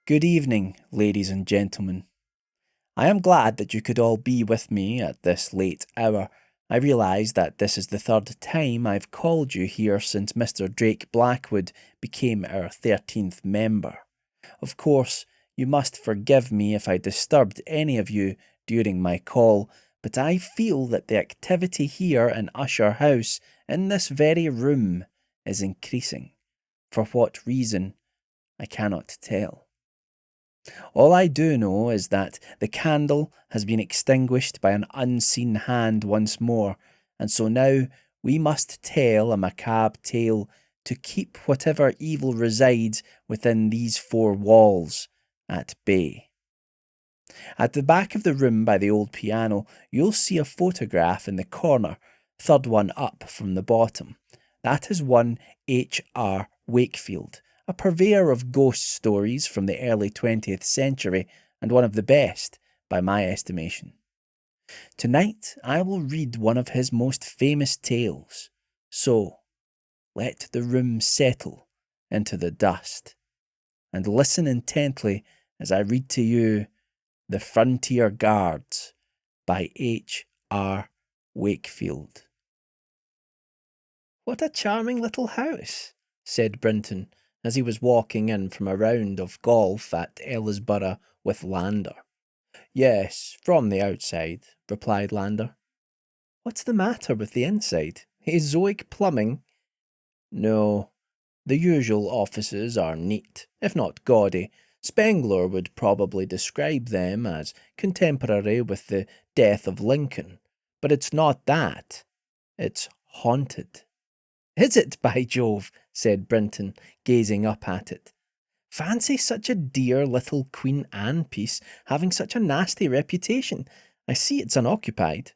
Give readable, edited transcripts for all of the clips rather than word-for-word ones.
Good evening, ladies and gentlemen. I am glad that you could all be with me at this late hour. I realise that this is the third time I've called you here since Mr. Drake Blackwood became our 13th member. Of course, you must forgive me if I disturbed any of you during my call, but I feel that the activity here in Usher House, in this very room, is increasing. For what reason, I cannot tell. All I do know is that the candle has been extinguished by an unseen hand once more, and so now we must tell a macabre tale to keep whatever evil resides within these four walls at bay. At the back of the room by the old piano, you'll see a photograph in the corner, third one up from the bottom. That is one H.R. Wakefield, a purveyor of ghost stories from the early 20th century, and one of the best, by my estimation. Tonight I will read one of his most famous tales, so let the room settle into the dust, and listen intently as I read to you The Frontier Guards by H.R. Wakefield. "What a charming little house," said Brenton, as he was walking in from a round of golf at Ellisborough with Landa. "Yes, from the outside," replied Landa. "What's the matter with the inside? Azoic plumbing?" "No. The usual offices are neat, if not gaudy. Spengler would probably describe them as contemporary with the death of Lincoln. But it's not that. It's haunted." "Is it, by Jove?" said Brenton, gazing up at it. "Fancy such a dear little Queen Anne piece having such a nasty reputation. I see it's unoccupied."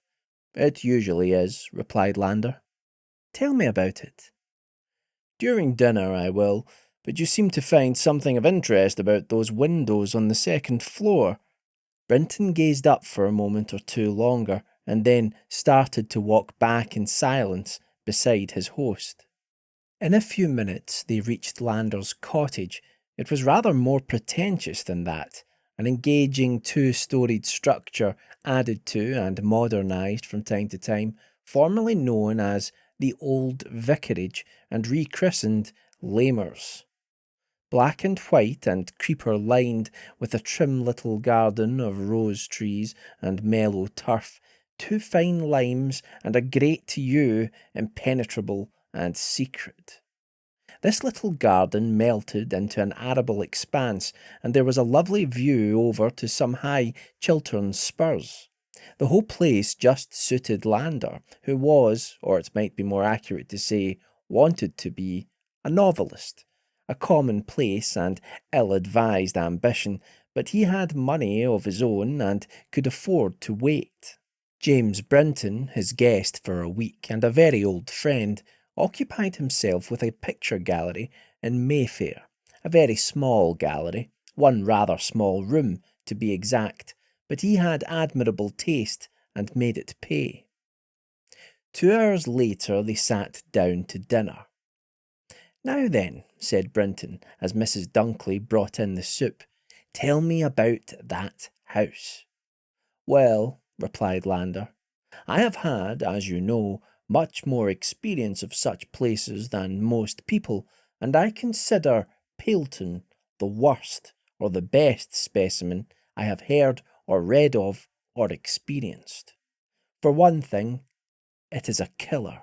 "It usually is," replied Lander. "Tell me about it." "During dinner I will, but you seem to find something of interest about those windows on the second floor." Brenton gazed up for a moment or two longer, and then started to walk back in silence beside his host. In a few minutes they reached Lander's cottage. It was rather more pretentious than that, an engaging two-storied structure added to and modernised from time to time, formerly known as the Old Vicarage and rechristened Lamers. Black and white and creeper-lined, with a trim little garden of rose trees and mellow turf, two fine limes, and a great yew, impenetrable and secret. This little garden melted into an arable expanse, and there was a lovely view over to some high Chiltern spurs. The whole place just suited Lander, who was, or it might be more accurate to say, wanted to be, a novelist. A commonplace and ill-advised ambition, but he had money of his own and could afford to wait. James Brenton, his guest for a week and a very old friend, occupied himself with a picture gallery in Mayfair, a very small gallery, one rather small room, to be exact, but he had admirable taste and made it pay. 2 hours later they sat down to dinner. "Now then," said Brenton, as Mrs. Dunkley brought in the soup, "tell me about that house." "Well," replied Lander, "I have had, as you know, much more experience of such places than most people, and I consider Pailton the worst or the best specimen I have heard or read of or experienced. For one thing, it is a killer.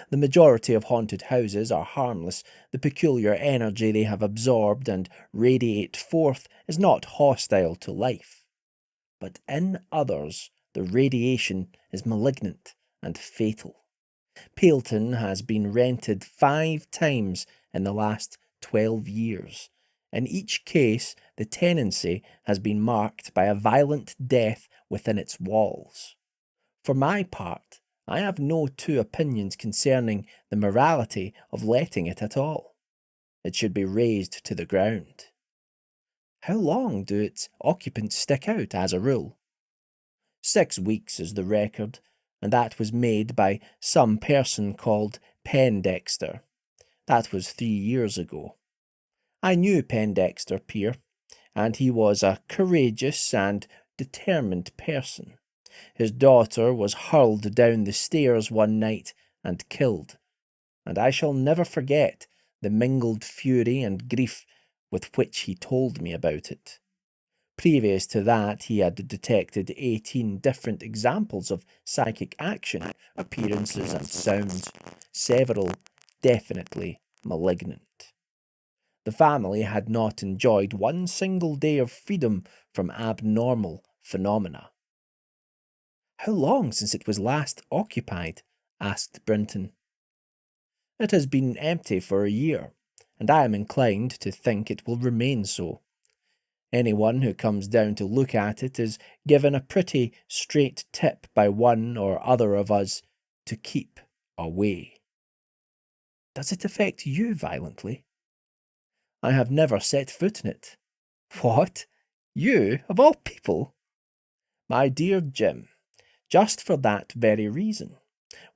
The majority of haunted houses are harmless. The peculiar energy they have absorbed and radiate forth is not hostile to life. But in others, the radiation is malignant and fatal. Pailton has been rented 5 times in the last 12 years. In each case, the tenancy has been marked by a violent death within its walls. For my part, I have no two opinions concerning the morality of letting it at all. It should be razed to the ground." "How long do its occupants stick out, as a rule?" 6 weeks is the record, and that was made by some person called Pendexter. That was 3 years ago. I knew Pendexter, Peer. and he was a courageous and determined person. His daughter was hurled down the stairs one night and killed, and I shall never forget the mingled fury and grief with which he told me about it. Previous to that, he had detected 18 different examples of psychic action, appearances, and sounds, several definitely malignant. The family had not enjoyed one single day of freedom from abnormal phenomena. How long since it was last occupied? Asked Brenton. It has been empty for a year, and I am inclined to think it will remain so. Anyone who comes down to look at it is given a pretty straight tip by one or other of us to keep away. Does it affect you violently? I have never set foot in it. What? You, of all people? My dear Jim, just for that very reason.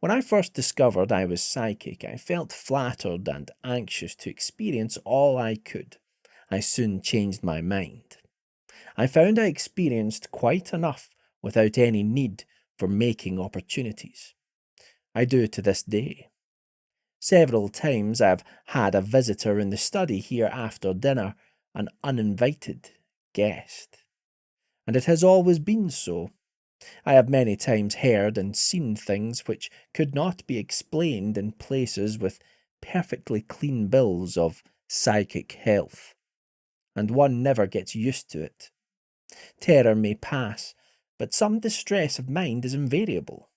When I first discovered I was psychic, I felt flattered and anxious to experience all I could. I soon changed my mind. I found I experienced quite enough without any need for making opportunities. I do to this day. Several times I've had a visitor in the study here after dinner, an uninvited guest. And it has always been so. I have many times heard and seen things which could not be explained in places with perfectly clean bills of psychic health, and one never gets used to it. Terror may pass, but some distress of mind is invariable.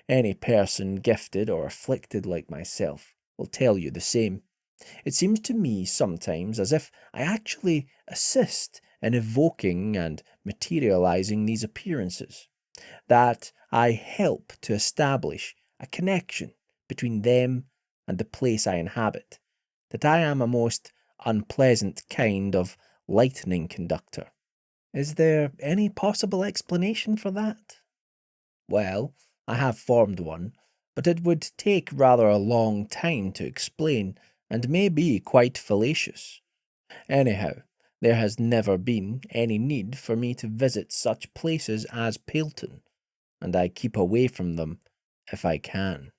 Any person gifted or afflicted like myself will tell you the same. It seems to me sometimes as if I actually assist in evoking and materializing these appearances, that I help to establish a connection between them and the place I inhabit, that I am a most unpleasant kind of lightning conductor. Is there any possible explanation for that? Well, I have formed one, but it would take rather a long time to explain, and may be quite fallacious. Anyhow, there has never been any need for me to visit such places as Pailton, and I keep away from them if I can.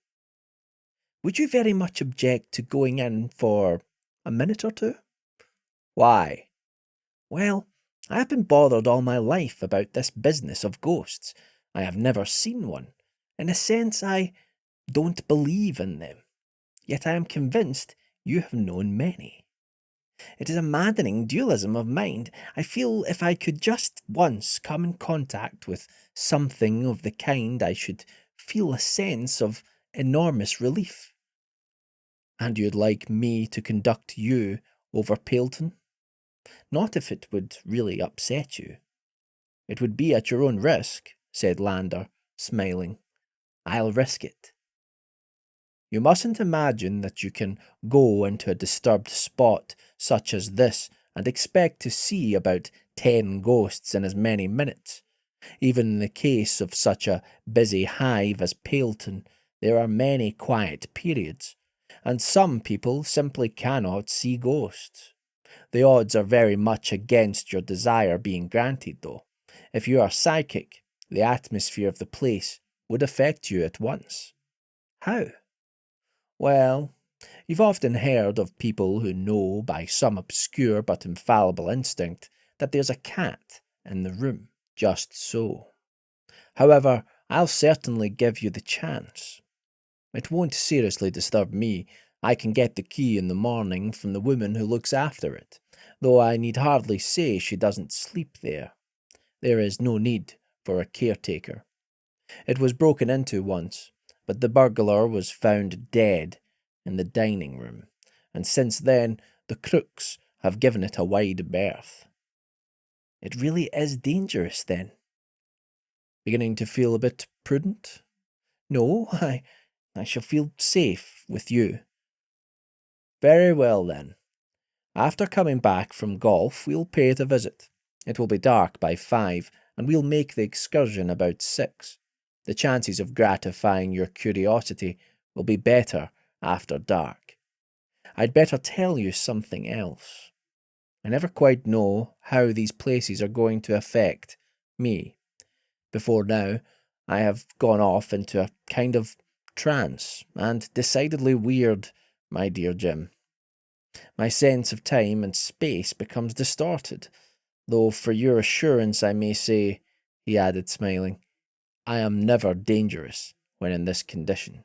Would you very much object to going in for a minute or two? Why? Well, I have been bothered all my life about this business of ghosts. I have never seen one. In a sense, I don't believe in them. Yet I am convinced you have known many. It is a maddening dualism of mind. I feel if I could just once come in contact with something of the kind, I should feel a sense of enormous relief. And you'd like me to conduct you over Pailton? Not if it would really upset you. It would be at your own risk, said Landa, smiling. I'll risk it. You mustn't imagine that you can go into a disturbed spot such as this and expect to see about 10 ghosts in as many minutes. Even in the case of such a busy hive as Pailton, there are many quiet periods, and some people simply cannot see ghosts. The odds are very much against your desire being granted, though. If you are psychic, the atmosphere of the place would affect you at once. How? Well, you've often heard of people who know by some obscure but infallible instinct that there's a cat in the room. Just so. However, I'll certainly give you the chance. It won't seriously disturb me. I can get the key in the morning from the woman who looks after it, though I need hardly say she doesn't sleep there. There is no need for a caretaker. It was broken into once, but the burglar was found dead in the dining room, and since then the crooks have given it a wide berth. It really is dangerous, then. Beginning to feel a bit prudent? No, I shall feel safe with you. Very well, then. After coming back from golf, we'll pay it a visit. It will be dark by 5, and we'll make the excursion about 6. The chances of gratifying your curiosity will be better after dark. I'd better tell you something else. I never quite know how these places are going to affect me. Before now, I have gone off into a kind of trance, and decidedly weird, my dear Jim. My sense of time and space becomes distorted, though for your assurance I may say, he added, smiling, I am never dangerous when in this condition.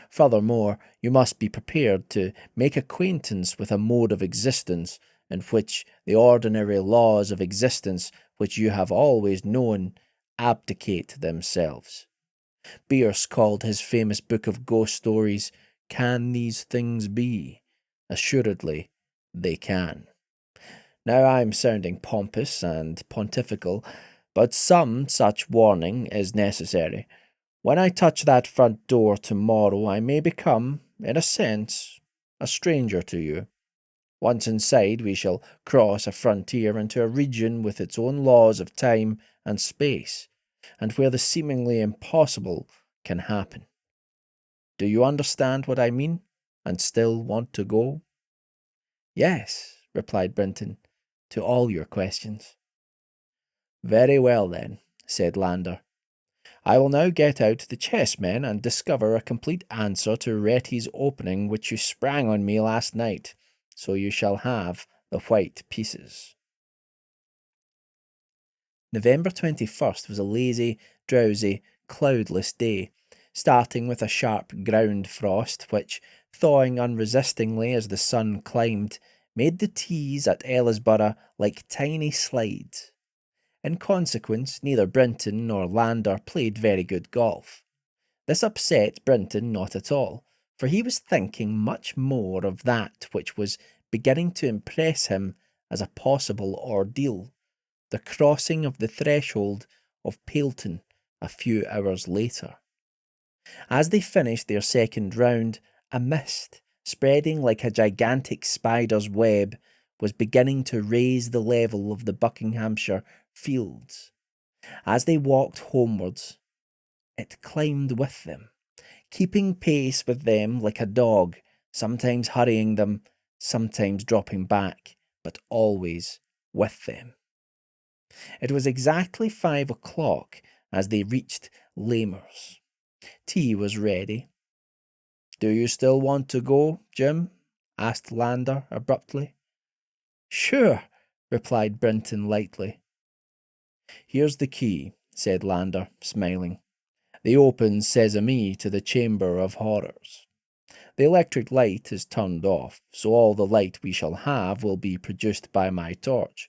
Furthermore, you must be prepared to make acquaintance with a mode of existence in which the ordinary laws of existence which you have always known abdicate themselves. Bierce called his famous book of ghost stories, Can These Things Be? Assuredly, they can. Now I'm sounding pompous and pontifical, but some such warning is necessary. When I touch that front door tomorrow, I may become, in a sense, a stranger to you. Once inside, we shall cross a frontier into a region with its own laws of time and space, and where the seemingly impossible can happen. Do you understand what I mean, and still want to go? Yes, replied Brenton, to all your questions. Very well, then, said Landa. I will now get out the chessmen and discover a complete answer to Retty's opening which you sprang on me last night, so you shall have the white pieces. November 21st was a lazy, drowsy, cloudless day, starting with a sharp ground frost which, thawing unresistingly as the sun climbed, made the tees at Ellisborough like tiny slides. In consequence, neither Brenton nor Landa played very good golf. This upset Brenton not at all, for he was thinking much more of that which was beginning to impress him as a possible ordeal, the crossing of the threshold of Pailton a few hours later. As they finished their second round, a mist, spreading like a gigantic spider's web, was beginning to raise the level of the Buckinghamshire fields. As they walked homewards, it climbed with them, keeping pace with them like a dog, sometimes hurrying them, sometimes dropping back, but always with them. It was exactly 5 o'clock as they reached Lamers. Tea was ready. Do you still want to go, Jim? Asked Landa abruptly. Sure, replied Brenton lightly. Here's the key, said Landa, smiling. The open sesame to the Chamber of Horrors. The electric light is turned off, so all the light we shall have will be produced by my torch.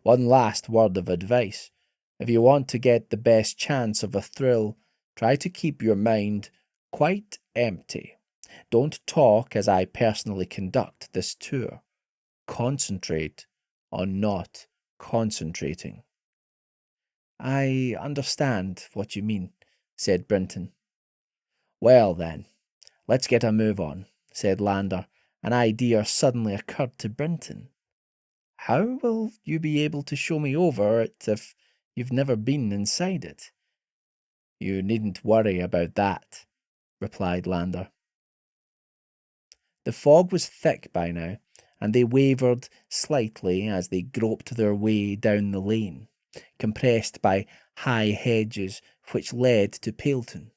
One last word of advice. If you want to get the best chance of a thrill, try to keep your mind quite empty. Don't talk as I personally conduct this tour. Concentrate on not concentrating. I understand what you mean, said Brenton. Well then, let's get a move on, said Landa. An idea suddenly occurred to Brenton. How will you be able to show me over it if you've never been inside it? You needn't worry about that, replied Landa. The fog was thick by now, and they wavered slightly as they groped their way down the lane, compressed by high hedges which led to Pailton.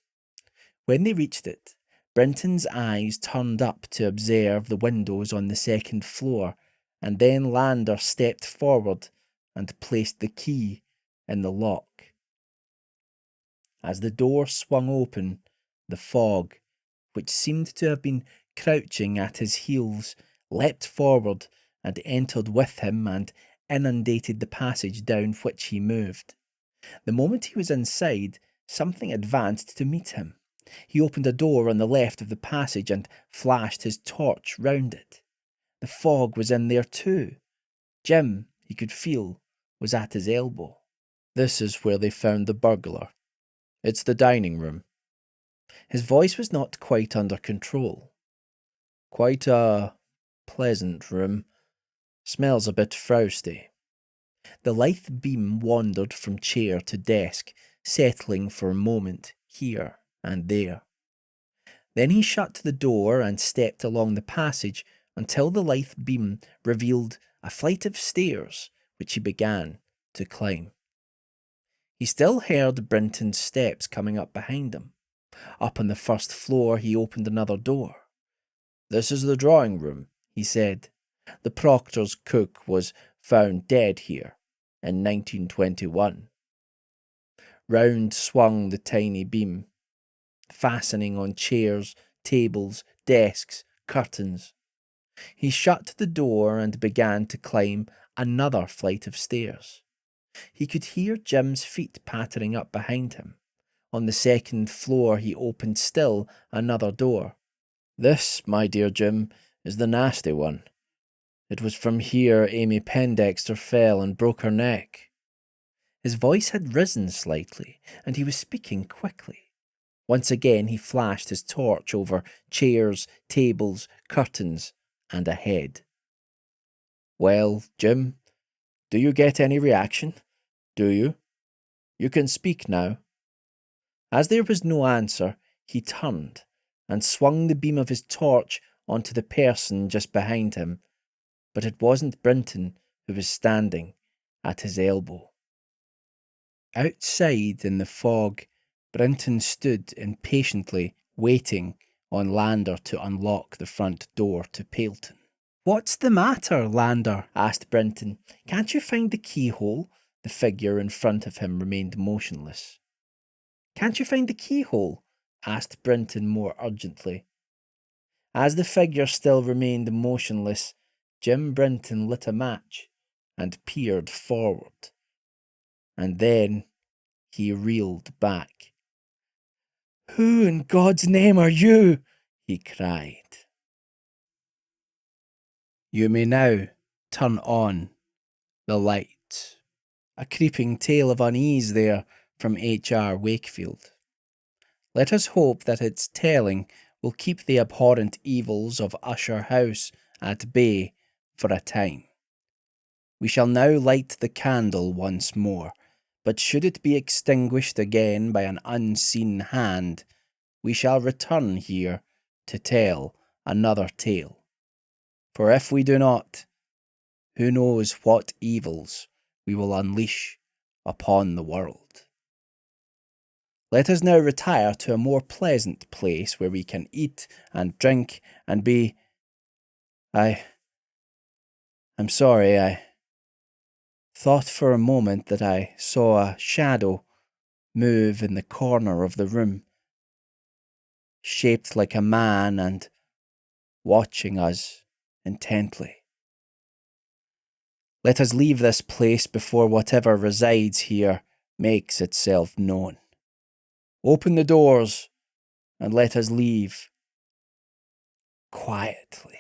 When they reached it, Brenton's eyes turned up to observe the windows on the second floor, and then Landa stepped forward and placed the key in the lock. As the door swung open, the fog, which seemed to have been crouching at his heels, leapt forward and entered with him and inundated the passage down which he moved. The moment he was inside, something advanced to meet him. He opened a door on the left of the passage and flashed his torch round it. The fog was in there too. Jim, he could feel, was at his elbow. This is where they found the burglar. It's the dining room. His voice was not quite under control. Quite a pleasant room. Smells a bit frosty. The lithe beam wandered from chair to desk, settling for a moment here and there. Then he shut the door and stepped along the passage until the lithe beam revealed a flight of stairs which he began to climb. He still heard Brenton's steps coming up behind him. Up on the first floor, he opened another door. "This is the drawing room," he said. "The proctor's cook was found dead here in 1921. Round swung the tiny beam, fastening on chairs, tables, desks, curtains. He shut the door and began to climb another flight of stairs. He could hear Jim's feet pattering up behind him. On the second floor he opened still another door. "This, my dear Jim, is the nasty one. It was from here Amy Pendexter fell and broke her neck." His voice had risen slightly, and he was speaking quickly. Once again he flashed his torch over chairs, tables, curtains, and ahead. "Well, Jim, do you get any reaction? Do you? You can speak now." As there was no answer, he turned and swung the beam of his torch onto the person just behind him, but it wasn't Brenton who was standing at his elbow. Outside in the fog, Brenton stood impatiently waiting on Landa to unlock the front door to Pailton. "What's the matter, Landa?" asked Brenton. "Can't you find the keyhole?" The figure in front of him remained motionless. "Can't you find the keyhole?" asked Brenton more urgently. As the figure still remained motionless, Jim Brenton lit a match and peered forward. And then he reeled back. "Who in God's name are you?" he cried. "You may now turn on the light." A creeping tale of unease there from H.R. Wakefield. Let us hope that its telling will keep the abhorrent evils of Usher House at bay for a time. We shall now light the candle once more, but should it be extinguished again by an unseen hand, we shall return here to tell another tale. For if we do not, who knows what evils we will unleash upon the world. Let us now retire to a more pleasant place where we can eat and drink and be... I'm sorry, I thought for a moment that I saw a shadow move in the corner of the room, shaped like a man and watching us intently. Let us leave this place before whatever resides here makes itself known. Open the doors and let us leave quietly.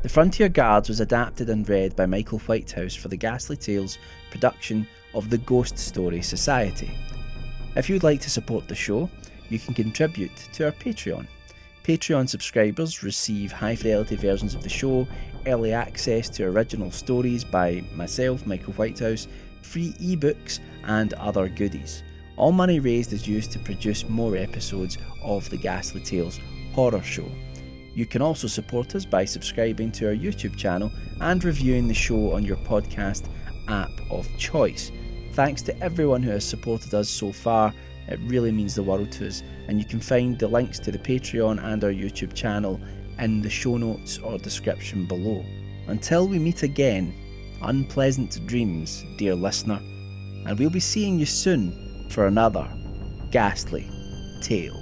The Frontier Guards was adapted and read by Michael Whitehouse for the Ghastly Tales production of the Ghost Story Society. If you'd like to support the show, you can contribute to our Patreon. Patreon subscribers receive high-fidelity versions of the show, early access to original stories by myself, Michael Whitehouse, free ebooks, and other goodies. All money raised is used to produce more episodes of the Ghastly Tales horror show. You can also support us by subscribing to our YouTube channel and reviewing the show on your podcast app of choice. Thanks to everyone who has supported us so far. It really means the world to us, and you can find the links to the Patreon and our YouTube channel in the show notes or description below. Until we meet again, unpleasant dreams, dear listener, and we'll be seeing you soon for another ghastly tale.